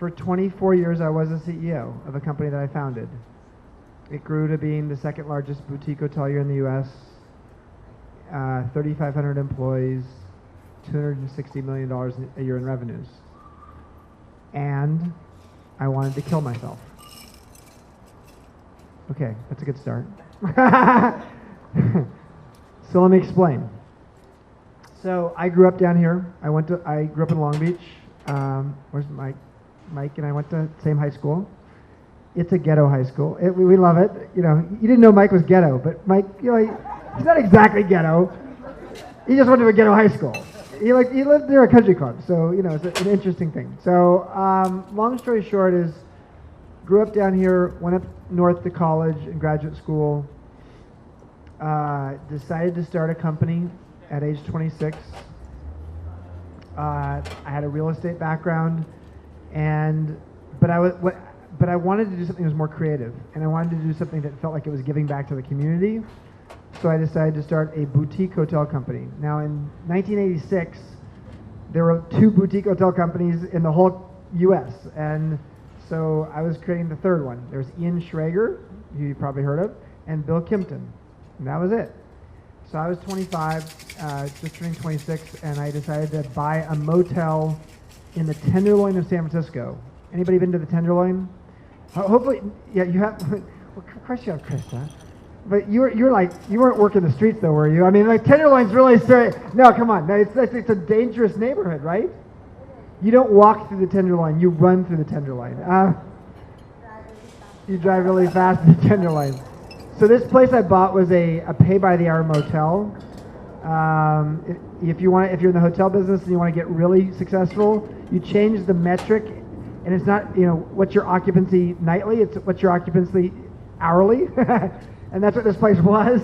For 24 years, I was a CEO of a company that I founded. It grew to being the second largest boutique hotelier in the U.S., 3,500 employees, $260 million a year in revenues. And I wanted to kill myself. Okay, that's a good start. So let me explain. So I grew up down here. I grew up in Long Beach. Where's Mike? Mike and I went to the same high school. It's a ghetto high school. We love it. You know, you didn't know Mike was ghetto, but Mike, you know, he's not exactly ghetto. He just went to a ghetto high school. He lived near a country club, so you know it's an interesting thing. So long story short is, grew up down here, went up north to college and graduate school. Decided to start a company at age 26. I had a real estate background, but I wanted to do something that was more creative, and I wanted to do something that felt like it was giving back to the community. So I decided to start a boutique hotel company. Now in 1986, there were 2 boutique hotel companies in the whole U.S., and so I was creating the third one. There was Ian Schrager, who you probably heard of, and Bill Kimpton, and that was it. So I was 25, just turning 26, and I decided to buy a motel in the Tenderloin of San Francisco. Anybody been to the Tenderloin? Hopefully, yeah, you have. Well, of course you have, Krista. But you weren't working the streets though, were you? I mean, like Tenderloin's really serious. No, come on, no, it's a dangerous neighborhood, right? You don't walk through the Tenderloin, you run through the Tenderloin. You drive really fast in the Tenderloin. So this place I bought was a pay-by-the-hour motel. If you're in the hotel business and you want to get really successful, you change the metric, and it's not what's your occupancy nightly, it's what's your occupancy hourly, and that's what this place was.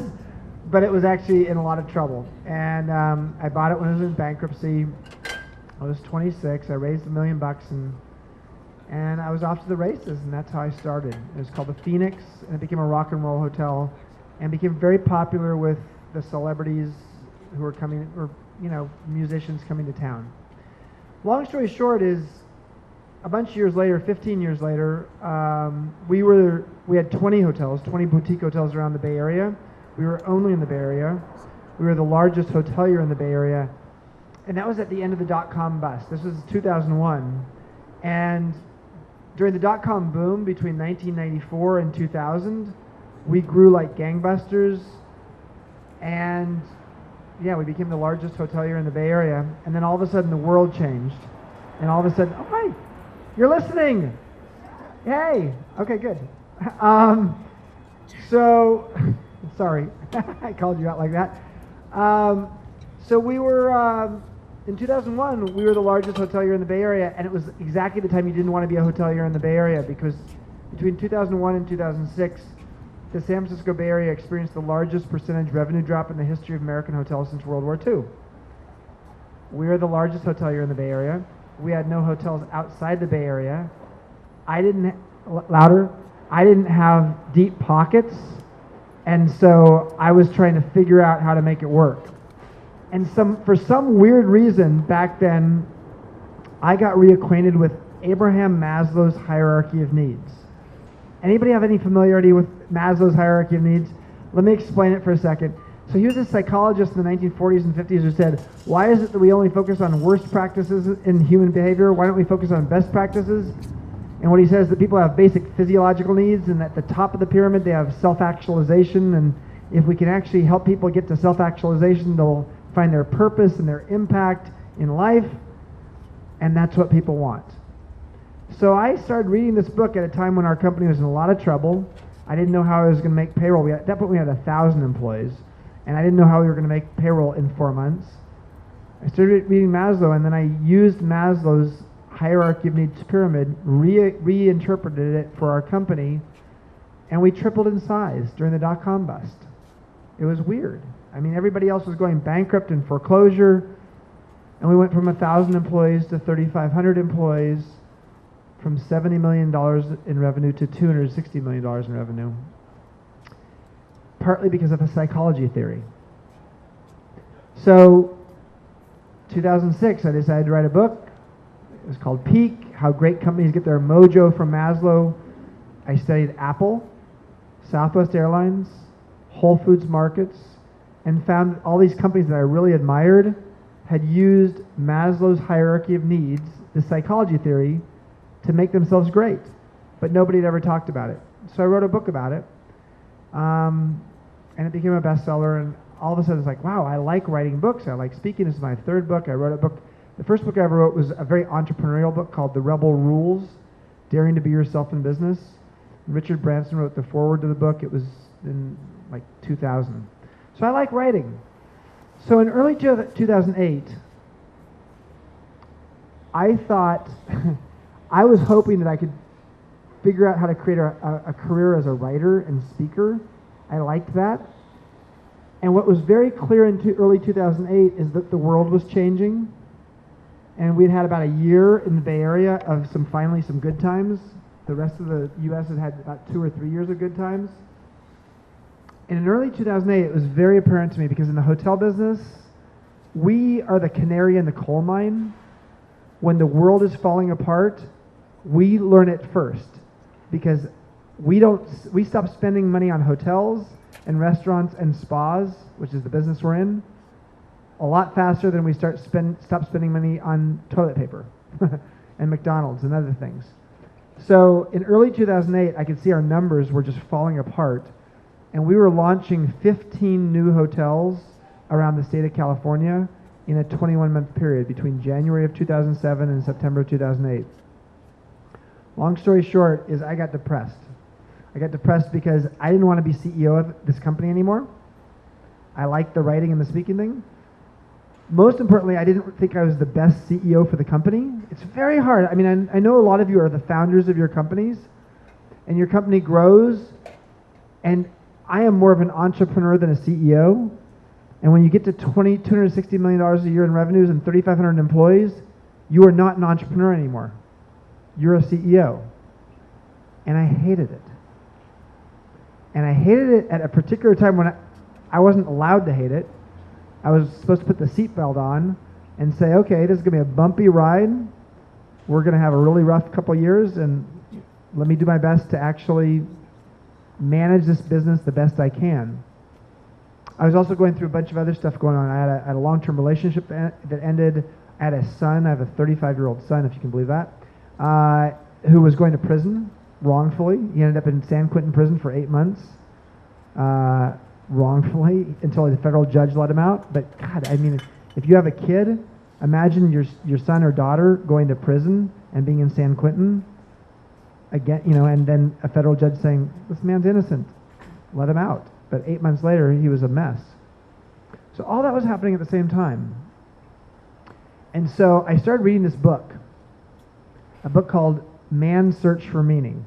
But it was actually in a lot of trouble, and I bought it when I was in bankruptcy. I was 26. I raised $1 million, and I was off to the races, and that's how I started. It was called the Phoenix, and it became a rock and roll hotel, and became very popular with the celebrities who were coming, or musicians coming to town. Long story short is, a bunch of years later, 15 years later, we had 20 hotels, 20 boutique hotels around the Bay Area. We were only in the Bay Area. We were the largest hotelier in the Bay Area, and that was at the end of the dot-com bust. This was 2001, and during the dot-com boom between 1994 and 2000, we grew like gangbusters, and yeah, we became the largest hotelier in the Bay Area. And then all of a sudden the world changed, and all of a sudden, oh hi, you're listening. Hey, okay, good. So, sorry, I called you out like that. So we were, in 2001, we were the largest hotelier in the Bay Area, and it was exactly the time you didn't want to be a hotelier in the Bay Area, because between 2001 and 2006, the San Francisco Bay Area experienced the largest percentage revenue drop in the history of American hotels since World War II. We were the largest hotelier in the Bay Area. We had no hotels outside the Bay Area. I didn't have deep pockets, and so I was trying to figure out how to make it work. And for some weird reason back then, I got reacquainted with Abraham Maslow's hierarchy of needs. Anybody have any familiarity with Maslow's hierarchy of needs? Let me explain it for a second. So he was a psychologist in the 1940s and 50s who said, why is it that we only focus on worst practices in human behavior? Why don't we focus on best practices? And what he says is that people have basic physiological needs, and at the top of the pyramid they have self-actualization, and if we can actually help people get to self-actualization, they'll find their purpose and their impact in life, and that's what people want. So I started reading this book at a time when our company was in a lot of trouble. I didn't know how I was going to make payroll. At that point we had 1,000 employees, and I didn't know how we were going to make payroll in 4 months. I started reading Maslow, and then I used Maslow's hierarchy of needs pyramid, reinterpreted it for our company, and we tripled in size during the dot-com bust. It was weird. I mean, everybody else was going bankrupt and foreclosure, and we went from 1,000 employees to 3,500 employees, from $70 million in revenue to $260 million in revenue, partly because of a psychology theory. So, 2006, I decided to write a book. It was called Peak, How Great Companies Get Their Mojo from Maslow. I studied Apple, Southwest Airlines, Whole Foods Markets, and found all these companies that I really admired had used Maslow's hierarchy of needs, the psychology theory, to make themselves great. But nobody had ever talked about it. So I wrote a book about it, and it became a bestseller, and all of a sudden it's like, wow, I like writing books, I like speaking. This is my third book. I wrote a book. The first book I ever wrote was a very entrepreneurial book called The Rebel Rules, Daring to Be Yourself in Business. Richard Branson wrote the foreword to the book. It was in like 2000. So I like writing. So in early 2008, I thought, I was hoping that I could figure out how to create a career as a writer and speaker. I liked that. And what was very clear in early 2008 is that the world was changing. And we'd had about a year in the Bay Area of finally some good times. The rest of the U.S. had about 2 or 3 years of good times. And in early 2008, it was very apparent to me because in the hotel business, we are the canary in the coal mine. When the world is falling apart, we learn it first because we stop spending money on hotels and restaurants and spas, which is the business we're in, a lot faster than we stop spending money on toilet paper and McDonald's and other things. So in early 2008, I could see our numbers were just falling apart, and we were launching 15 new hotels around the state of California in a 21-month period between January of 2007 and September of 2008. Long story short is I got depressed. I got depressed because I didn't want to be CEO of this company anymore. I liked the writing and the speaking thing. Most importantly, I didn't think I was the best CEO for the company. It's very hard. I mean, I know a lot of you are the founders of your companies, and your company grows, and I am more of an entrepreneur than a CEO. And when you get to $260 million a year in revenues and 3,500 employees, you are not an entrepreneur anymore. You're a CEO. And I hated it. And I hated it at a particular time when I wasn't allowed to hate it. I was supposed to put the seatbelt on and say, okay, this is going to be a bumpy ride. We're going to have a really rough couple years, and let me do my best to actually manage this business the best I can. I was also going through a bunch of other stuff going on. I had a long-term relationship that ended. I had a son. I have a 35-year-old son, if you can believe that, who was going to prison wrongfully. He ended up in San Quentin prison for 8 months. Wrongfully until a federal judge let him out. But God, I mean, if you have a kid, imagine your son or daughter going to prison and being in San Quentin again, and then a federal judge saying, this man's innocent, let him out. But 8 months later, he was a mess. So all that was happening at the same time. And so I started reading this book, a book called Man's Search for Meaning,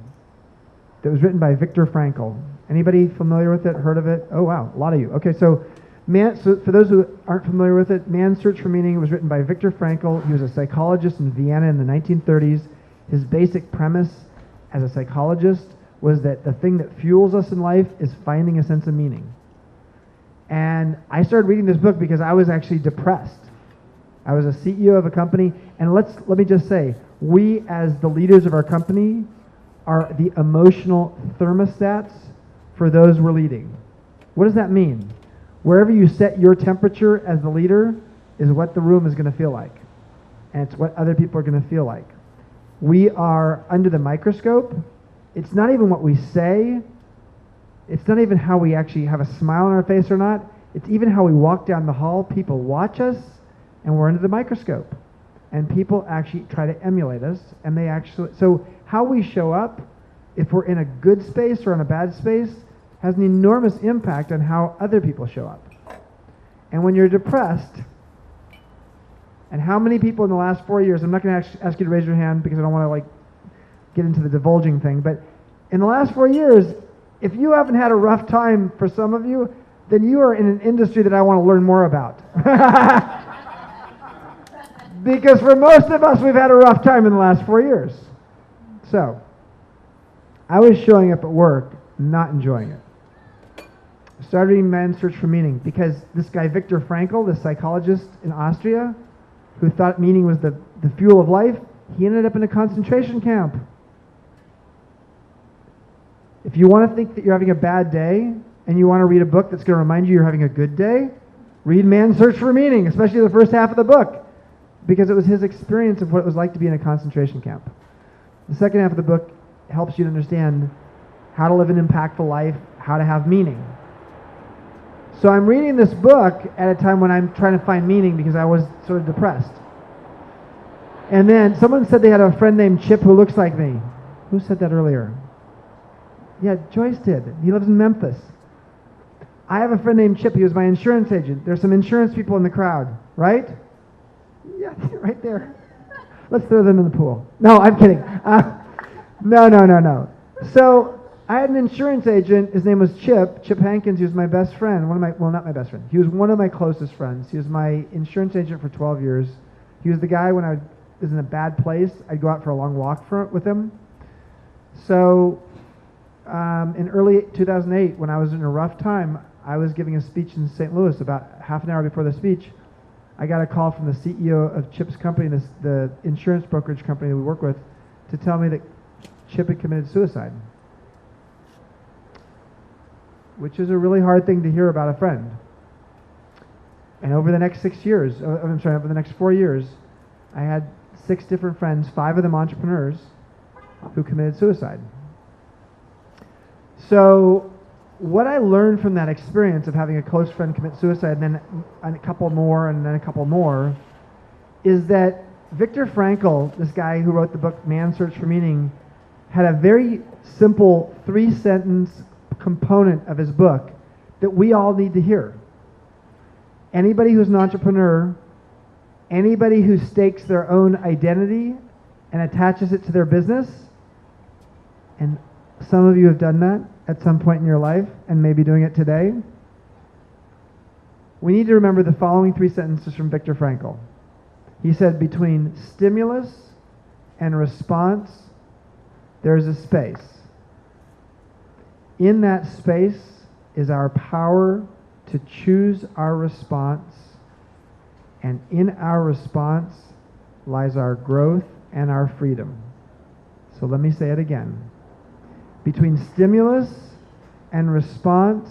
that was written by Viktor Frankl. Anybody familiar with it, heard of it? Oh, wow, a lot of you. Okay, so for those who aren't familiar with it, Man's Search for Meaning was written by Viktor Frankl. He was a psychologist in Vienna in the 1930s. His basic premise as a psychologist was that the thing that fuels us in life is finding a sense of meaning. And I started reading this book because I was actually depressed. I was a CEO of a company, and let me just say, we as the leaders of our company are the emotional thermostats for those we're leading. What does that mean? Wherever you set your temperature as the leader is what the room is going to feel like. And it's what other people are going to feel like. We are under the microscope. It's not even what we say. It's not even how we actually have a smile on our face or not. It's even how we walk down the hall. People watch us, and we're under the microscope. And people actually try to emulate us, and they actually... So how we show up, if we're in a good space or in a bad space, has an enormous impact on how other people show up. And when you're depressed, and how many people in the last 4 years, I'm not going to ask you to raise your hand because I don't want to get into the divulging thing, but in the last 4 years, if you haven't had a rough time for some of you, then you are in an industry that I want to learn more about. Because for most of us, we've had a rough time in the last 4 years. So, I was showing up at work, not enjoying it. Started reading Man's Search for Meaning because this guy Viktor Frankl, the psychologist in Austria, who thought meaning was the fuel of life, He ended up in a concentration camp. If you want to think that you're having a bad day and you want to read a book that's going to remind you you're having a good day, read Man's Search for Meaning, especially the first half of the book, because it was his experience of what it was like to be in a concentration camp. The second half of the book helps you to understand how to live an impactful life, how to have meaning. So I'm reading this book at a time when I'm trying to find meaning because I was sort of depressed. And then someone said they had a friend named Chip who looks like me. Who said that earlier? Yeah, Joyce did. He lives in Memphis. I have a friend named Chip. He was my insurance agent. There's some insurance people in the crowd, right? Yeah, right there. Let's throw them in the pool. No, I'm kidding. No. So I had an insurance agent. His name was Chip Hankins. He was my best friend. Not my best friend. He was one of my closest friends. He was my insurance agent for 12 years. He was the guy when I was in a bad place, I'd go out for a long walk with him. So in early 2008, when I was in a rough time, I was giving a speech in St. Louis. About half an hour before the speech, I got a call from the CEO of Chip's company, the insurance brokerage company that we work with, to tell me that Chip had committed suicide, which is a really hard thing to hear about a friend. And over the next 6 years, over the next 4 years, I had 6 different friends, 5 of them entrepreneurs, who committed suicide. So what I learned from that experience of having a close friend commit suicide, and then a couple more, and then a couple more, is that Viktor Frankl, this guy who wrote the book Man's Search for Meaning, had a very simple 3-sentence component of his book that we all need to hear. Anybody who's an entrepreneur, anybody who stakes their own identity and attaches it to their business, and some of you have done that at some point in your life and maybe doing it today, we need to remember the following 3 sentences from Viktor Frankl. He said, between stimulus and response, there's a space. In that space is our power to choose our response, and in our response lies our growth and our freedom. So let me say it again. Between stimulus and response,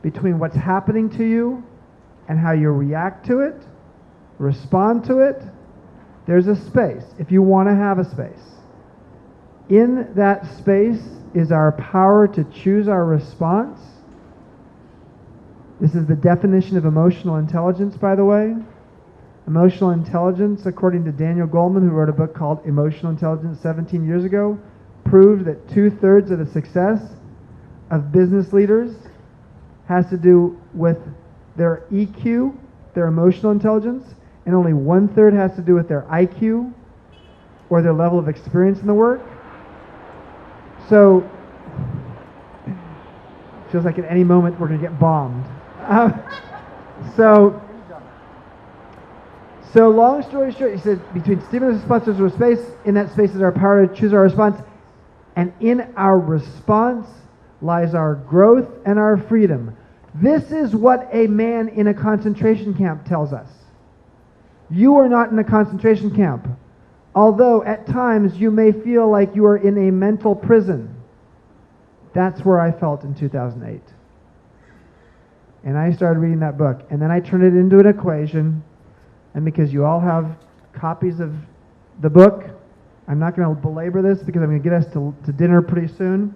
between what's happening to you and how you react to it, respond to it, there's a space, if you want to have a space. In that space is our power to choose our response. This is the definition of emotional intelligence, by the way. Emotional intelligence, according to Daniel Goleman, who wrote a book called Emotional Intelligence 17 years ago, proved that 2/3 of the success of business leaders has to do with their EQ, their emotional intelligence, and only 1/3 has to do with their IQ or their level of experience in the work. So, feels like at any moment we're going to get bombed. So long story short, he said, between stimulus and response there's a space. In that space is our power to choose our response. And in our response lies our growth and our freedom. This is what a man in a concentration camp tells us. You are not in a concentration camp, although at times you may feel like you are in a mental prison. That's where I felt in 2008. And I started reading that book, and then I turned it into an equation, and because you all have copies of the book, I'm not going to belabor this because I'm going to get us to dinner pretty soon,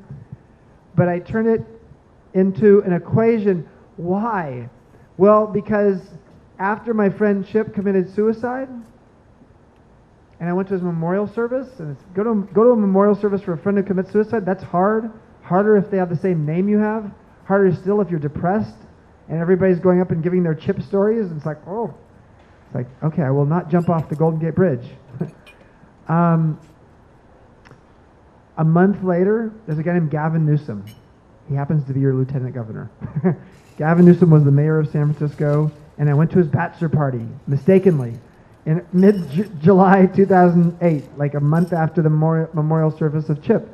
but I turned it into an equation. Why? Well, because after my friend Chip committed suicide, and I went to his memorial service, and go to a memorial service for a friend who commits suicide, that's hard. Harder if they have the same name you have. Harder still if you're depressed, and everybody's going up and giving their Chip stories, and it's like, oh. It's like, okay, I will not jump off the Golden Gate Bridge. A month later, there's a guy named Gavin Newsom. He happens to be your lieutenant governor. Gavin Newsom was the mayor of San Francisco, and I went to his bachelor party, mistakenly, in mid-July 2008, like a month after the memorial service of Chip.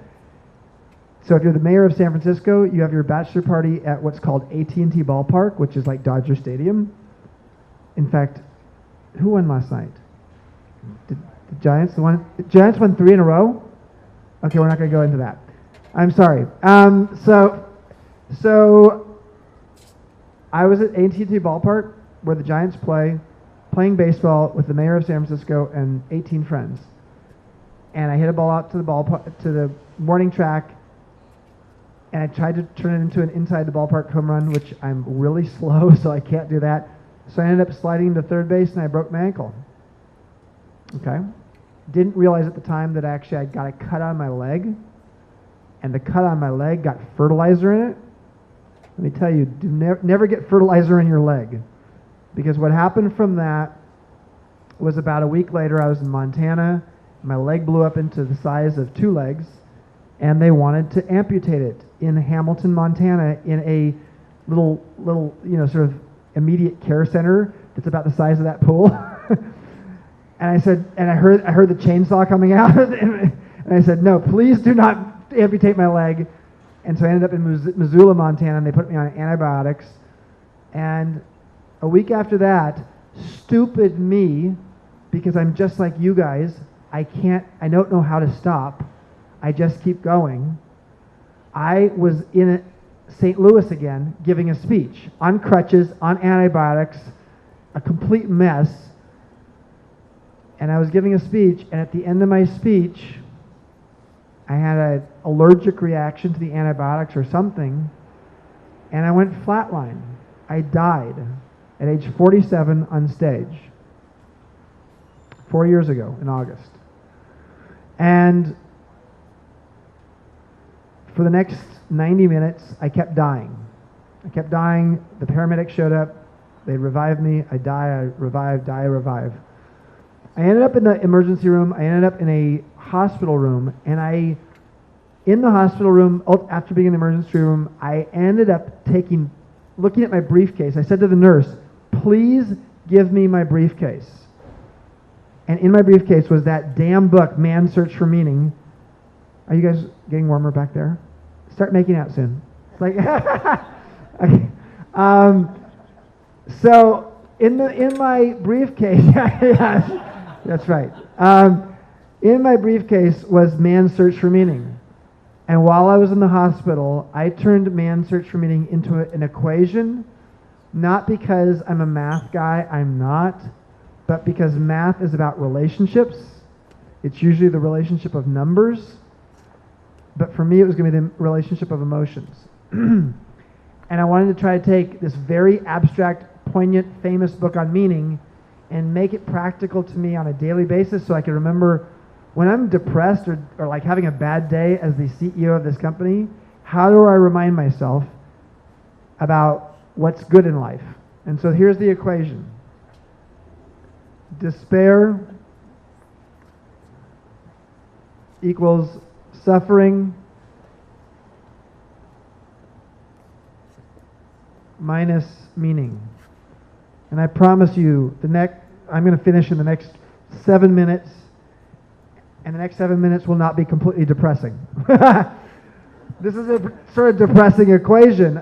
So if you're the mayor of San Francisco, you have your bachelor party at what's called AT&T Ballpark, which is like Dodger Stadium. In fact, who won last night? Did Giants won 3 in a row? Okay, we're not going to go into that. I'm sorry. So I was at A&T Ballpark where the Giants playing baseball with the mayor of San Francisco and 18 friends. And I hit a ball out to the morning track, and I tried to turn it into an inside the ballpark home run, which I'm really slow, so I can't do that. So I ended up sliding to third base, and I broke my ankle. Okay? Didn't realize at the time that actually I got a cut on my leg, and the cut on my leg got fertilizer in it. Let me tell you, never get fertilizer in your leg, because what happened from that was about a week later, I was in Montana. My leg blew up into the size of 2 legs, and they wanted to amputate it in Hamilton, Montana, in a little, sort of immediate care center that's about the size of that pool. And I said, and I heard the chainsaw coming out, and I said, no, please do not amputate my leg. And so I ended up in Missoula, Montana, and they put me on antibiotics. And a week after that, stupid me, because I'm just like you guys, I don't know how to stop. I just keep going. I was in St. Louis again, giving a speech on crutches, on antibiotics, a complete mess. And I was giving a speech, and at the end of my speech, I had an allergic reaction to the antibiotics or something, and I went flatline. I died at age 47 on stage 4 years ago in August. And for the next 90 minutes, I kept dying. The paramedics showed up. They revived me. I die, I revive, die, I revive. I ended up in the emergency room. I ended up in a hospital room. And in the hospital room, after being in the emergency room, I ended up looking at my briefcase. I said to the nurse, please give me my briefcase. And in my briefcase was that damn book, Man's Search for Meaning. Are you guys getting warmer back there? Start making out soon. It's like, okay. So in my briefcase, yeah, that's right. In my briefcase was Man's Search for Meaning. And while I was in the hospital, I turned Man's Search for Meaning into an equation, not because I'm a math guy, I'm not, but because math is about relationships. It's usually the relationship of numbers. But for me, it was going to be the relationship of emotions. And I wanted to try to take this very abstract, poignant, famous book on meaning and make it practical to me on a daily basis so I can remember when I'm depressed or like having a bad day as the CEO of this company, how do I remind myself about what's good in life? And so here's the equation. Despair equals suffering minus meaning. And I promise you, I'm going to finish in the next 7 minutes, and the next 7 minutes will not be completely depressing. This is a sort of depressing equation.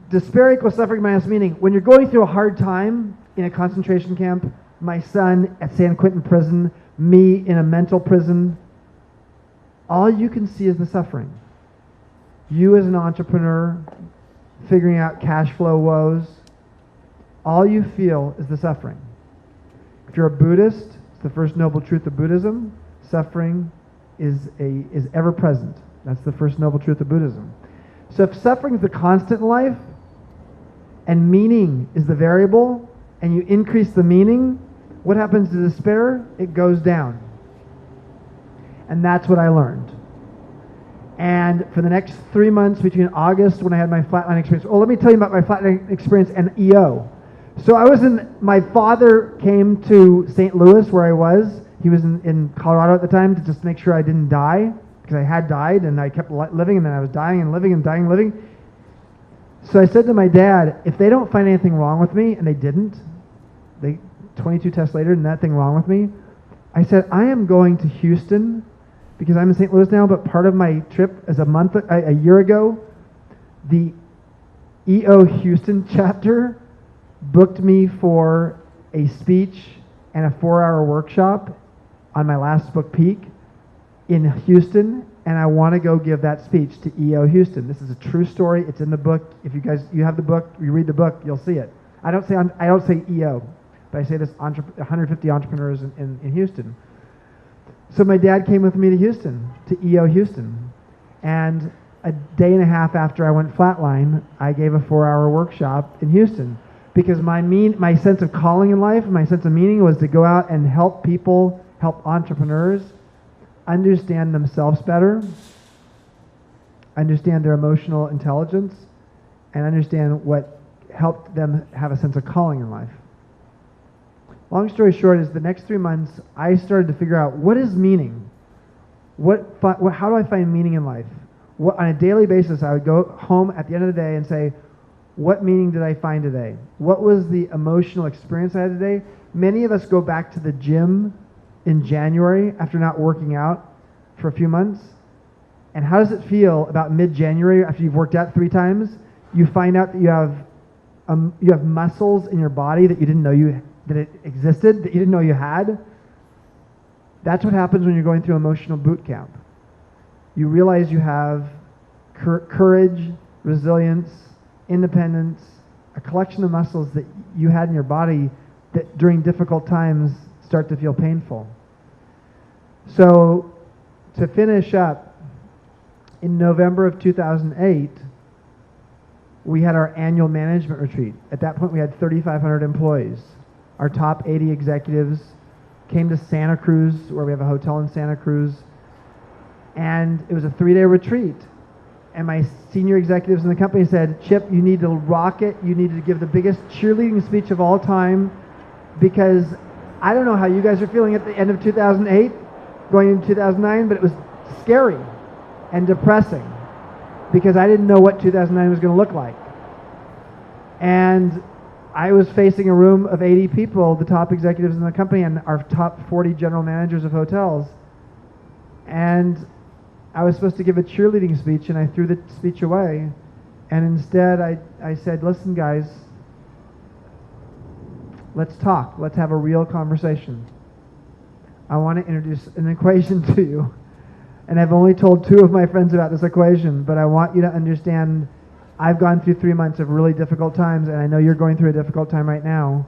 Despair equals suffering minus meaning. When you're going through a hard time in a concentration camp, my son at San Quentin prison, me in a mental prison, all you can see is the suffering. You as an entrepreneur figuring out cash flow woes, all you feel is the suffering. If you're a Buddhist, it's the first noble truth of Buddhism. Suffering is ever present. That's the first noble truth of Buddhism. So if suffering is the constant in life and meaning is the variable, and you increase the meaning, what happens to despair? It goes down. And that's what I learned. And for the next 3 months between August when I had my flatline experience, let me tell you about my flatline experience and EO. So my father came to St. Louis where I was. He was in Colorado at the time to just make sure I didn't die, because I had died and I kept living, and then I was dying and living and dying and living. So I said to my dad, if they don't find anything wrong with me, and they didn't, 22 tests later, nothing wrong with me, I said, I am going to Houston, because I'm in St. Louis now, but part of my trip is a year ago, the EO Houston chapter booked me for a speech and a 4-hour workshop on my last book, Peak, in Houston, and I want to go give that speech to EO Houston. This is a true story. It's in the book. If you have the book, you read the book, you'll see it. I don't say EO, but I say this 150 entrepreneurs in Houston. So my dad came with me to Houston, to EO Houston, and a day and a half after I went flatline, I gave a 4-hour workshop in Houston, because my sense of calling in life, my sense of meaning was to go out and help people, help entrepreneurs understand themselves better, understand their emotional intelligence, and understand what helped them have a sense of calling in life. Long story short is the next 3 months, I started to figure out what is meaning. How do I find meaning in life? On a daily basis, I would go home at the end of the day and say, what meaning did I find today? What was the emotional experience I had today? Many of us go back to the gym in January after not working out for a few months. And how does it feel about mid-January after you've worked out 3 times? You find out that you have muscles in your body that you didn't know that it existed, that you didn't know you had. That's what happens when you're going through emotional boot camp. You realize you have courage, resilience, independence, a collection of muscles that you had in your body that during difficult times start to feel painful. So to finish up, in November of 2008, we had our annual management retreat. At that point, we had 3,500 employees. Our top 80 executives came to Santa Cruz, where we have a hotel in Santa Cruz, and it was a 3-day retreat. And my senior executives in the company said, Chip, you need to rock it. You need to give the biggest cheerleading speech of all time, because I don't know how you guys are feeling at the end of 2008, going into 2009, but it was scary and depressing because I didn't know what 2009 was going to look like. And I was facing a room of 80 people, the top executives in the company and our top 40 general managers of hotels. And I was supposed to give a cheerleading speech, and I threw the speech away. And instead, I said, listen, guys, let's talk. Let's have a real conversation. I want to introduce an equation to you. And I've only told 2 of my friends about this equation, but I want you to understand I've gone through 3 months of really difficult times, and I know you're going through a difficult time right now.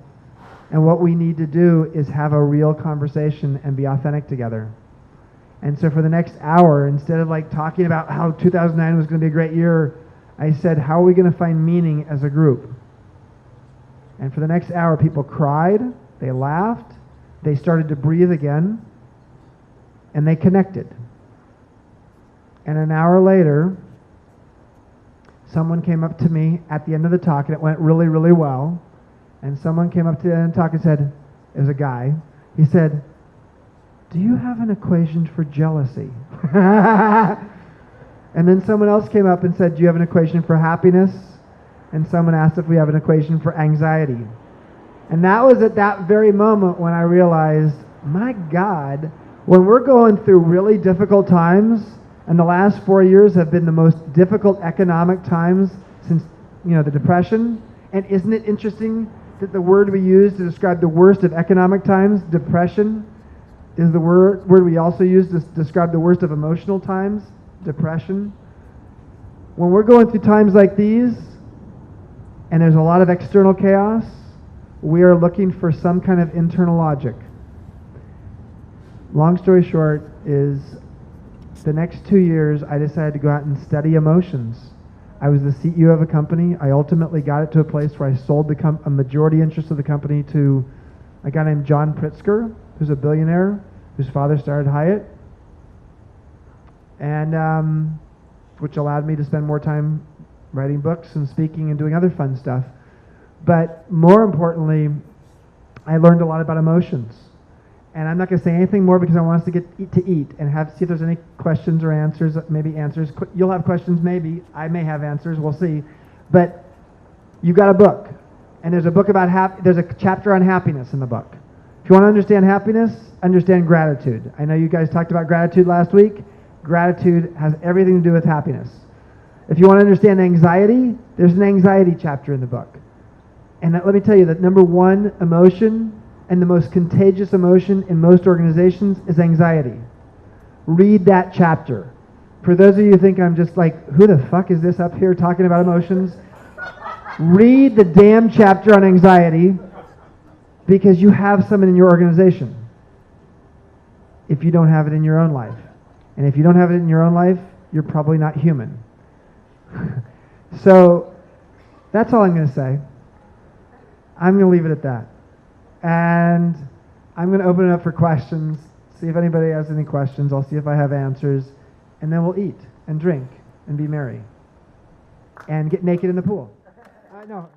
And what we need to do is have a real conversation and be authentic together. And so for the next hour, instead of like talking about how 2009 was going to be a great year, I said, how are we going to find meaning as a group? And for the next hour, people cried, they laughed, they started to breathe again, and they connected. And an hour later, someone came up to me at the end of the talk, and it went really, really well. And someone came up to the end of the talk and said, it was a guy, he said, do you have an equation for jealousy? And then someone else came up and said, do you have an equation for happiness? And someone asked if we have an equation for anxiety. And that was at that very moment when I realized, my God, when we're going through really difficult times, and the last 4 years have been the most difficult economic times since, the Depression, and isn't it interesting that the word we use to describe the worst of economic times, depression, is the word we also use to describe the worst of emotional times, depression. When we're going through times like these, and there's a lot of external chaos, we are looking for some kind of internal logic. Long story short is, the next 2 years, I decided to go out and study emotions. I was the CEO of a company. I ultimately got it to a place where I sold a majority interest of the company to a guy named John Pritzker, who's a billionaire, whose father started Hyatt, and which allowed me to spend more time writing books and speaking and doing other fun stuff. But more importantly, I learned a lot about emotions. And I'm not going to say anything more because I want us to get to eat and see if there's any questions or answers, maybe answers. You'll have questions, maybe. I may have answers, we'll see. But you got a book, and there's a book about there's a chapter on happiness in the book. If you want to understand happiness, understand gratitude. I know you guys talked about gratitude last week. Gratitude has everything to do with happiness. If you want to understand anxiety, there's an anxiety chapter in the book. And let me tell you that number 1 emotion and the most contagious emotion in most organizations is anxiety. Read that chapter. For those of you who think I'm just like, who the fuck is this up here talking about emotions? Read the damn chapter on anxiety, because you have someone in your organization if you don't have it in your own life. And if you don't have it in your own life, you're probably not human. So that's all I'm going to say. I'm going to leave it at that. And I'm going to open it up for questions, see if anybody has any questions. I'll see if I have answers. And then we'll eat and drink and be merry and get naked in the pool. I know.